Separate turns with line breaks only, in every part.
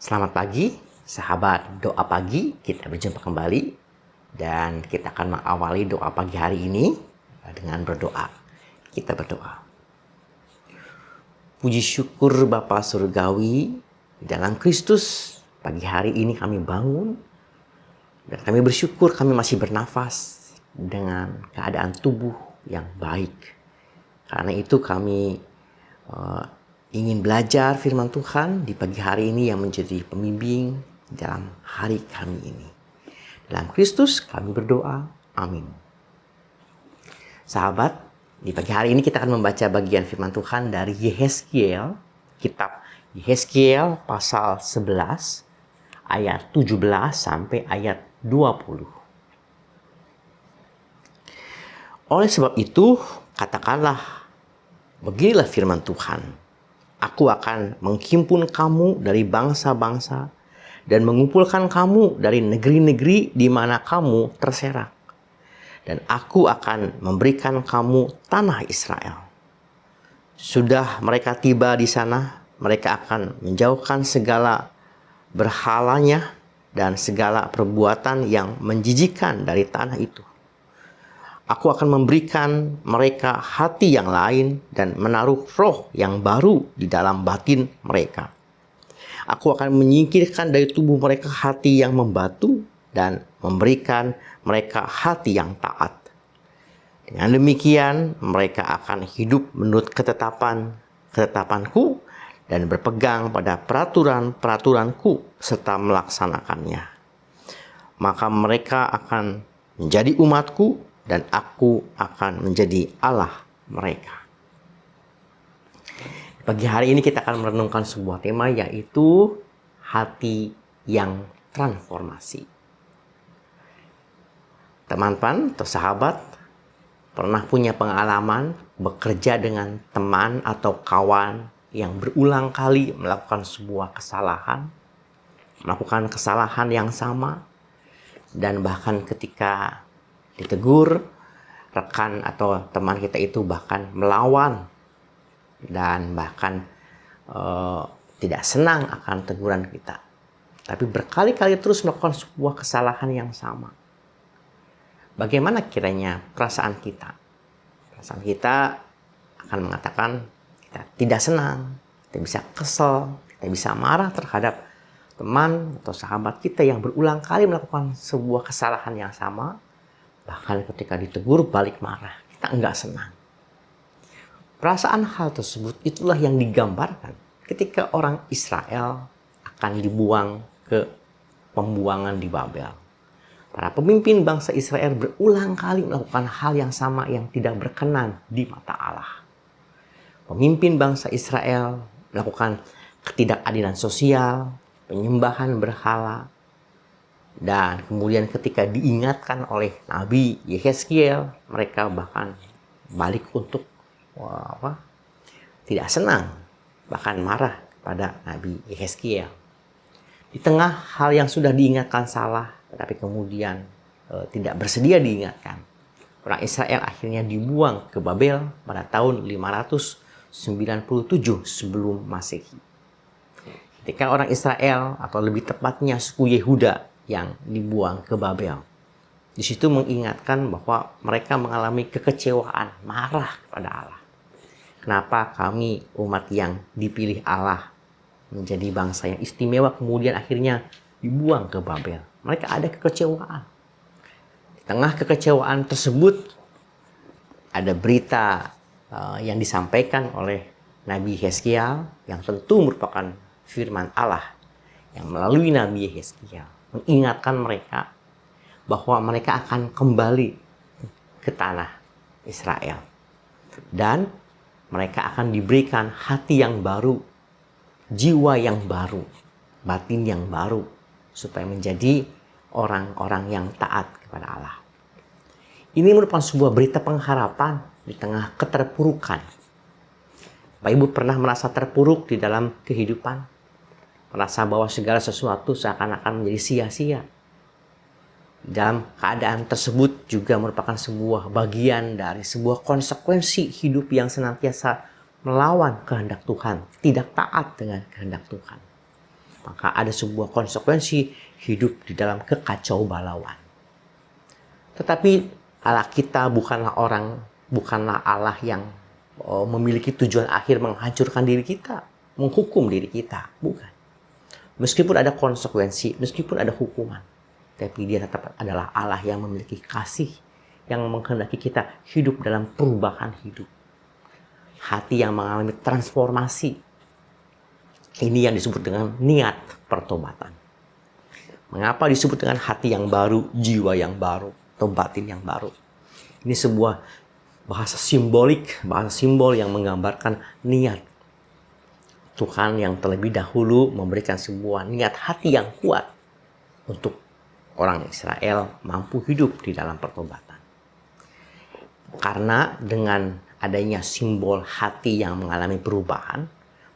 Selamat pagi, sahabat doa pagi. Kita berjumpa kembali dan kita akan mengawali doa pagi hari ini dengan berdoa. Kita berdoa. Puji syukur Bapa Surgawi, dalam Kristus pagi hari ini kami bangun dan kami bersyukur kami masih bernafas dengan keadaan tubuh yang baik. Karena itu kami ingin belajar firman Tuhan di pagi hari ini yang menjadi pembimbing dalam hari kami ini. Dalam Kristus kami berdoa. Amin. Sahabat, di pagi hari ini kita akan membaca bagian firman Tuhan dari Yehezkiel, kitab Yehezkiel pasal 11 ayat 17 sampai ayat 20. Oleh sebab itu, katakanlah, beginilah firman Tuhan. Aku akan menghimpun kamu dari bangsa-bangsa dan mengumpulkan kamu dari negeri-negeri di mana kamu terserak. Dan aku akan memberikan kamu tanah Israel. Sudah mereka tiba di sana, mereka akan menjauhkan segala berhalanya dan segala perbuatan yang menjijikkan dari tanah itu. Aku akan memberikan mereka hati yang lain dan menaruh roh yang baru di dalam batin mereka. Aku akan menyingkirkan dari tubuh mereka hati yang membatu dan memberikan mereka hati yang taat. Dengan demikian mereka akan hidup menurut ketetapanku dan berpegang pada peraturan-peraturanku serta melaksanakannya. Maka mereka akan menjadi umatku dan aku akan menjadi Allah mereka. Pagi hari ini kita akan merenungkan sebuah tema, yaitu hati yang transformasi. Teman-teman atau sahabat pernah punya pengalaman bekerja dengan teman atau kawan yang berulang kali melakukan sebuah kesalahan, melakukan kesalahan yang sama, dan bahkan ketika ditegur, rekan atau teman kita itu bahkan melawan dan bahkan tidak senang akan teguran kita. Tapi berkali-kali terus melakukan sebuah kesalahan yang sama. Bagaimana kiranya perasaan kita? Perasaan kita akan mengatakan kita tidak senang, kita bisa kesel, kita bisa marah terhadap teman atau sahabat kita yang berulang kali melakukan sebuah kesalahan yang sama. Bahkan ketika ditegur balik marah, kita enggak senang. Perasaan hal tersebut itulah yang digambarkan ketika orang Israel akan dibuang ke pembuangan di Babel. Para pemimpin bangsa Israel berulang kali melakukan hal yang sama yang tidak berkenan di mata Allah. Pemimpin bangsa Israel melakukan ketidakadilan sosial, penyembahan berhala, dan kemudian ketika diingatkan oleh Nabi Yehezkiel, mereka bahkan balik untuk tidak senang, bahkan marah kepada Nabi Yehezkiel. Di tengah hal yang sudah diingatkan salah, tetapi kemudian tidak bersedia diingatkan, orang Israel akhirnya dibuang ke Babel pada tahun 597 sebelum Masehi. Ketika orang Israel, atau lebih tepatnya suku Yehuda, yang dibuang ke Babel. Di situ mengingatkan bahwa mereka mengalami kekecewaan, marah kepada Allah. Kenapa kami umat yang dipilih Allah menjadi bangsa yang istimewa kemudian akhirnya dibuang ke Babel? Mereka ada kekecewaan. Di tengah kekecewaan tersebut ada berita yang disampaikan oleh Nabi Yehezkiel yang tentu merupakan firman Allah yang melalui Nabi Yehezkiel mengingatkan mereka bahwa mereka akan kembali ke tanah Israel. Dan mereka akan diberikan hati yang baru, jiwa yang baru, batin yang baru, supaya menjadi orang-orang yang taat kepada Allah. Ini merupakan sebuah berita pengharapan di tengah keterpurukan. Bapak Ibu pernah merasa terpuruk di dalam kehidupan? Merasa bahwa segala sesuatu seakan-akan menjadi sia-sia. Dalam keadaan tersebut juga merupakan sebuah bagian dari sebuah konsekuensi hidup yang senantiasa melawan kehendak Tuhan, tidak taat dengan kehendak Tuhan. maka ada sebuah konsekuensi hidup di dalam kekacau balauan. Tetapi Allah kita bukanlah Allah yang memiliki tujuan akhir menghancurkan diri kita, menghukum diri kita, bukan. Meskipun ada konsekuensi, meskipun ada hukuman, tapi Dia tetap adalah Allah yang memiliki kasih, yang menghendaki kita hidup dalam perubahan hidup. Hati yang mengalami transformasi. Ini yang disebut dengan niat pertobatan. Mengapa disebut dengan hati yang baru, jiwa yang baru, atau batin yang baru? Ini sebuah bahasa simbol yang menggambarkan niat Tuhan yang terlebih dahulu memberikan sebuah niat hati yang kuat untuk orang Israel mampu hidup di dalam pertobatan. Karena dengan adanya simbol hati yang mengalami perubahan,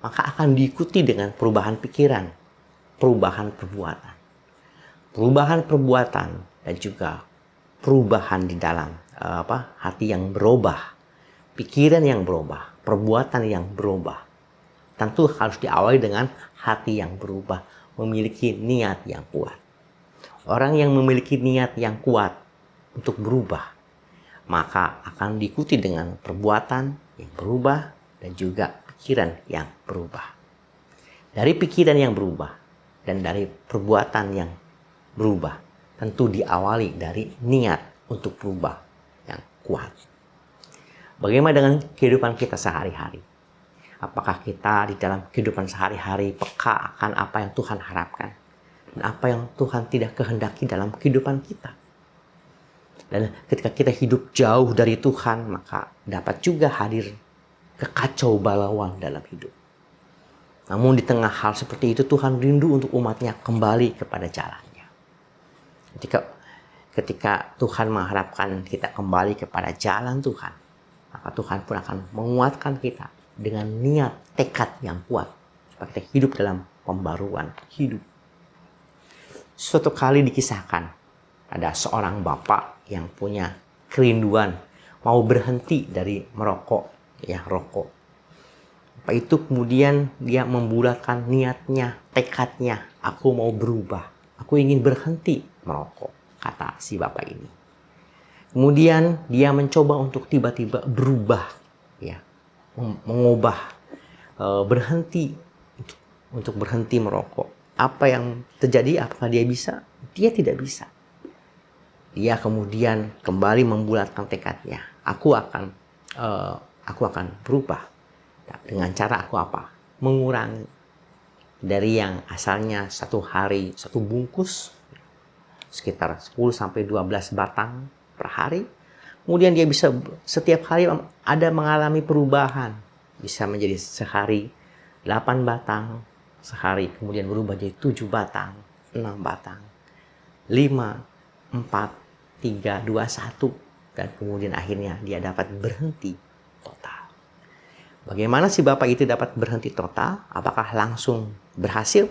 maka akan diikuti dengan perubahan pikiran, perubahan perbuatan. Perubahan perbuatan dan juga perubahan di dalam hati yang berubah, pikiran yang berubah, perbuatan yang berubah. Tentu harus diawali dengan hati yang berubah, memiliki niat yang kuat. Orang yang memiliki niat yang kuat untuk berubah, maka akan diikuti dengan perbuatan yang berubah dan juga pikiran yang berubah. Dari pikiran yang berubah dan dari perbuatan yang berubah, tentu diawali dari niat untuk berubah yang kuat. Bagaimana dengan kehidupan kita sehari-hari? Apakah kita di dalam kehidupan sehari-hari peka akan apa yang Tuhan harapkan dan apa yang Tuhan tidak kehendaki dalam kehidupan kita? Dan ketika kita hidup jauh dari Tuhan, maka dapat juga hadir kekacau balauan dalam hidup. Namun di tengah hal seperti itu, Tuhan rindu untuk umatnya kembali kepada jalannya. Ketika Tuhan mengharapkan kita kembali kepada jalan Tuhan, maka Tuhan pun akan menguatkan kita dengan niat tekad yang kuat supaya kita hidup dalam pembaruan hidup. Suatu kali dikisahkan ada seorang bapak yang punya kerinduan mau berhenti dari merokok, rokok. Apa itu kemudian dia membulatkan niatnya, tekadnya, aku mau berubah, aku ingin berhenti merokok, kata si bapak ini. Kemudian dia mencoba untuk tiba-tiba berubah, mengubah, berhenti untuk berhenti merokok. Apa yang terjadi? Apakah dia bisa? Dia tidak bisa. Dia kemudian kembali membulatkan tekadnya. Aku akan berubah. Dengan cara aku apa? Mengurangi. Dari yang asalnya satu hari satu bungkus, sekitar 10-12 batang per hari. Kemudian dia bisa setiap hari ada mengalami perubahan. Bisa menjadi sehari 8 batang, sehari kemudian berubah jadi 7 batang, 6 batang, 5, 4, 3, 2, 1. Dan kemudian akhirnya dia dapat berhenti total. Bagaimana si bapak itu dapat berhenti total? Apakah langsung berhasil?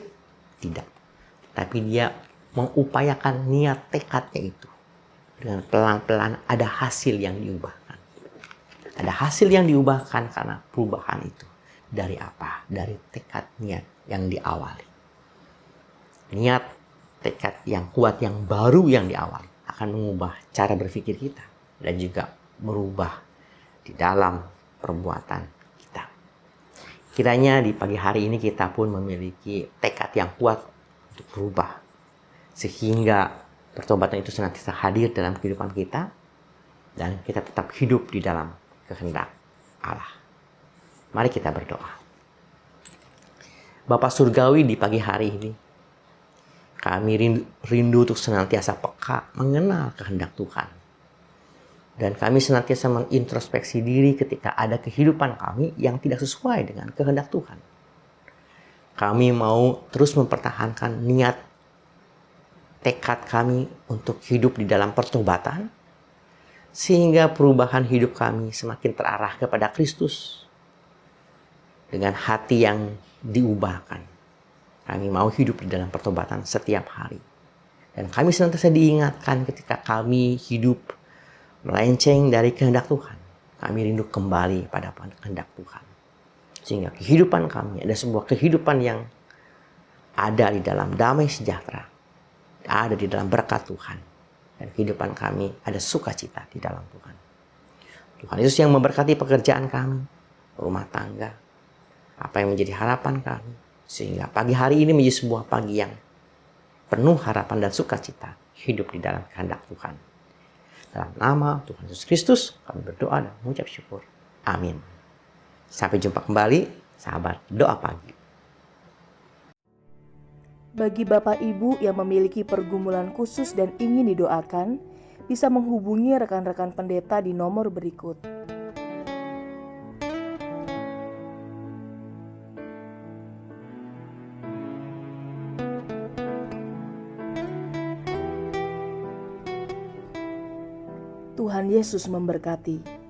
Tidak. Tapi dia mengupayakan niat tekadnya itu. Dengan pelan-pelan ada hasil yang diubahkan. Ada hasil yang diubahkan karena perubahan itu. Dari apa? Dari tekad niat yang diawali. Niat, tekad yang kuat, yang baru yang diawali akan mengubah cara berpikir kita. Dan juga merubah di dalam perbuatan. Kiranya di pagi hari ini kita pun memiliki tekad yang kuat untuk berubah. Sehingga pertobatan itu senantiasa hadir dalam kehidupan kita. Dan kita tetap hidup di dalam kehendak Allah. Mari kita berdoa. Bapa Surgawi, di pagi hari ini kami rindu untuk senantiasa peka mengenal kehendak Tuhan. Dan kami senantiasa mengintrospeksi diri ketika ada kehidupan kami yang tidak sesuai dengan kehendak Tuhan. Kami mau terus mempertahankan niat tekad kami untuk hidup di dalam pertobatan, sehingga perubahan hidup kami semakin terarah kepada Kristus. Dengan hati yang diubahkan, kami mau hidup di dalam pertobatan setiap hari. Dan kami senantiasa diingatkan ketika kami hidup melenceng dari kehendak Tuhan. Kami rindu kembali pada kehendak Tuhan. Sehingga kehidupan kami ada sebuah kehidupan yang ada di dalam damai sejahtera, ada di dalam berkat Tuhan. Dan kehidupan kami ada sukacita di dalam Tuhan. Tuhan Yesus yang memberkati pekerjaan kami, rumah tangga, apa yang menjadi harapan kami. Sehingga pagi hari ini menjadi sebuah pagi yang penuh harapan dan sukacita hidup di dalam kehendak Tuhan. Dalam nama Tuhan Yesus Kristus kami berdoa dan mengucap syukur. Amin. Sampai jumpa kembali, sahabat doa pagi.
Bagi Bapak Ibu yang memiliki pergumulan khusus dan ingin didoakan, bisa menghubungi rekan-rekan pendeta di nomor berikut. Tuhan Yesus memberkati.